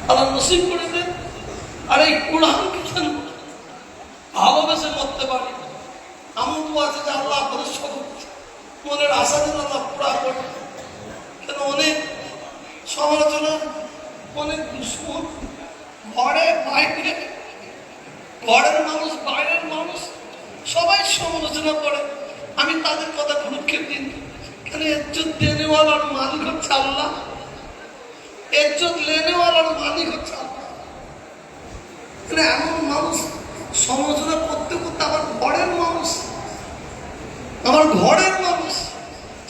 আল্লাহ নসিব করে দেন। আর এই কোরআনকে যেন ভালোবেসে মরতে পারি। এমন তো আছে যে আল্লাহ আপনাদের সব মনের আশা যেন আল্লাহ পুরা করে। কেন অনেক সমালোচনা, অনেক দুশ্মন, ঘরে বাইরে, ঘরের মানুষ বাইরের মানুষ সবাই সমালোচনা করে। আমি তাদের কথা ভ্রুক্ষেপ দিন। কেন ইজ্জত দেনেওয়ালার মালিক হচ্ছে আল্লাহ, ইজ্জত লেনেওয়ালার মালিক হচ্ছে আল্লাহ। এমন মানুষ সমালোচনা করতে করতে আমার ঘরের মানুষ, আমার ঘরের মানুষ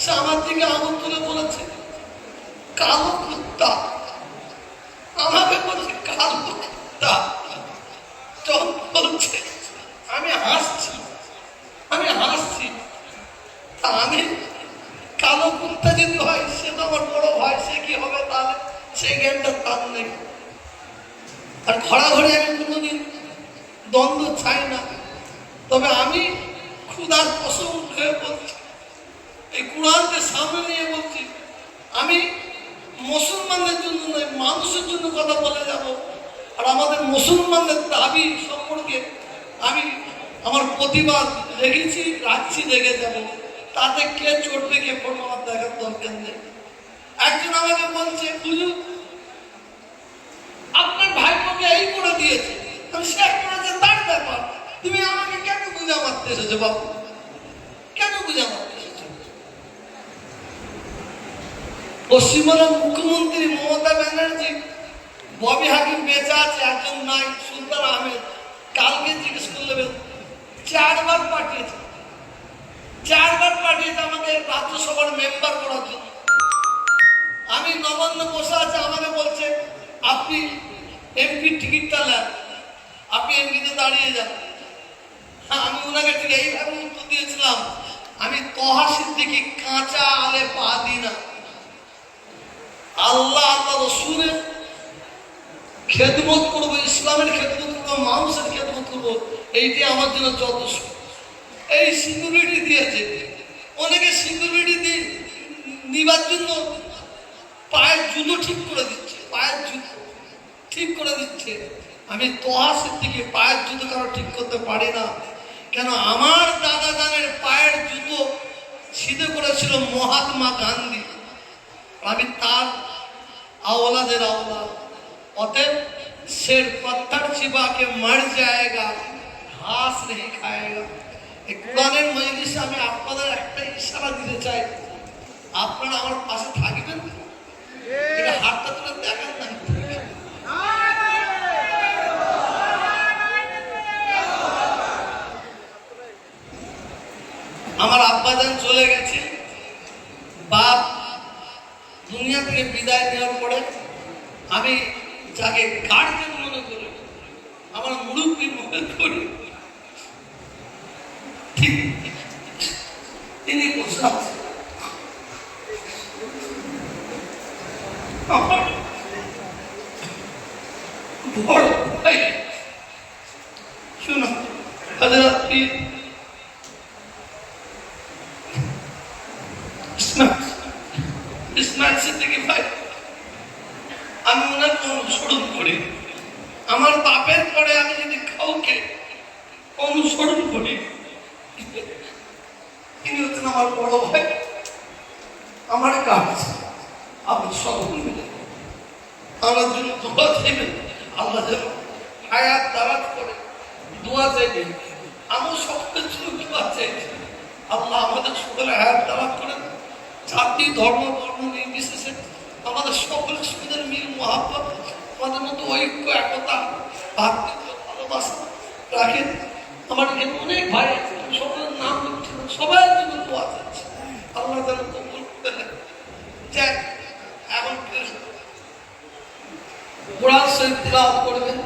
সে আমার দিকে আঙুল তুলে বলেছে কালো কুত্তা, আমাকে বলছে কালো কুত্তা। যখন বলছে আমি হাসছি, আমি হাসছি। তা আমি কালো কুত্তা যদি হয় সে তো আমার বড় ভাই, সে কি হবে তাহলে? সেই জ্ঞানটা তার নেই। আর ঘোরাঘুরি আমি কোনোদিন দ্বন্দ্ব চাই না। তবে আমি ক্ষুধার কসম খেয়ে বলছি, এই কোরআনকে সামনে নিয়ে বলছি, আমি মুসলমানদের জন্য নয় মানুষের জন্য কথা বলে যাব। আর আমাদের মুসলমানদের দাবি সম্পর্কে আমি আমার প্রতিবাদ রেখেছি, রাখছি, রেখে যাব। তাতে কে চড়বে কে পড়বে আমার দেখার দরকার নেই। একজন আমাকে বলছে হুজুর আপনার ভাইপোকে এই করে দিয়েছে, আমি সে করেছে তার ব্যাপার, তুমি আমাকে কেন বুঝা মারতে এসেছো বাবু? কেন বুঝা মারতে এসেছো? পশ্চিমবঙ্গের মুখ্যমন্ত্রী মমতা ব্যানার্জি, ববি হাকিম বেঁচে আছে, একজন নাই, সুলতান আহমেদ। কালকে জিজ্ঞেস করলে 4 বার পাঠিয়েছে, 4 বার পাঠিয়েছে আমাকে রাজ্যসভার মেম্বার করার জন্য। আমি নবান্ন বসে আছে, আমাকে বলছে আপনি এমপি টিকিটটা নেন, আপনি এমপিতে দাঁড়িয়ে যান। হ্যাঁ, আমি ওনাকে ঠিক এইভাবে উত্তর দিয়েছিলাম, আমি তহা সিদ্দিকি কাঁচা আলে পা দিই না। আল্লাহ আল্লাহ রসুলের খেদমত করবো, ইসলামের খেদমত করবো, মানুষের খেদমত করবো, এইটি আমার জন্য যথেষ্ট। এই সিকিউরিটি দিয়েছে, অনেকে সিকিউরিটি নিবার জন্য পায়ের জুতো ঠিক করে দিচ্ছে, পায়ের জুতো ঠিক করে দিচ্ছে। আমি তোহা সিদ্দিকি পায়ের জুতো কারো ঠিক করতে পারি না। কেন? আমার দাদা দানের পায়ের জুতো সিধে করেছিল মহাত্মা গান্ধী, আমি তার আওলাদের আওলাদ। অতএব शेर पत्थर छिपा के मर जाएगा, घास नहीं खाएगा। এই কোরআনের মজলিসে আমি আপনাদের একটা ইশারা দিতে চাই, আপনারা আমার পাশে থাকবেন। এটা হাতটা তুলে দেখান না। আমার আব্বাজান চলে গেছে, বাপ দুনিয়া থেকে বিদায় নেওয়ার পরে আমি যাকে গার্জেন মনে করি, আমার মুরব্বী মনে করি, ঠিক তিনি বসে আছেন। আমার বড় ভাই শুনো, হযরত পীর ইসমাইল সিদ্দিকী ভাই, আমি ওনাকে অনুসরণ করি। আমার বাপের পরে আমি যদি কাউকে অনুসরণ করি, তিনি হচ্ছেন আমার বড় ভাই, আমার কাজ। আপনি সকল মিলে আমার জন্য দোয়া চাইবেন, আল্লাহ যেন হায়াত দারাজ করে। দোয়া চাইবেন, আমার সকলের জন্য দোয়া চাইছি। আল্লাহ আমাদের সকলে হায়াত দারাজ করেন। জাতি ধর্ম বর্ণ নির্বিশেষে আমাদের সকলের সুবিধার মিল মহাব্বত, আমাদের মতো ঐক্য, একতা, ভাতৃত্ব, ভালোবাসা রাখেন। আমার এখানে অনেক ভাই সকলের নাম লিখছে, সবাই জন্য দোয়া চাচ্ছে, আল্লাহ যেন কবুল করে নেন। এখন কোরআন শরীফ তিলাওয়াত করবেন।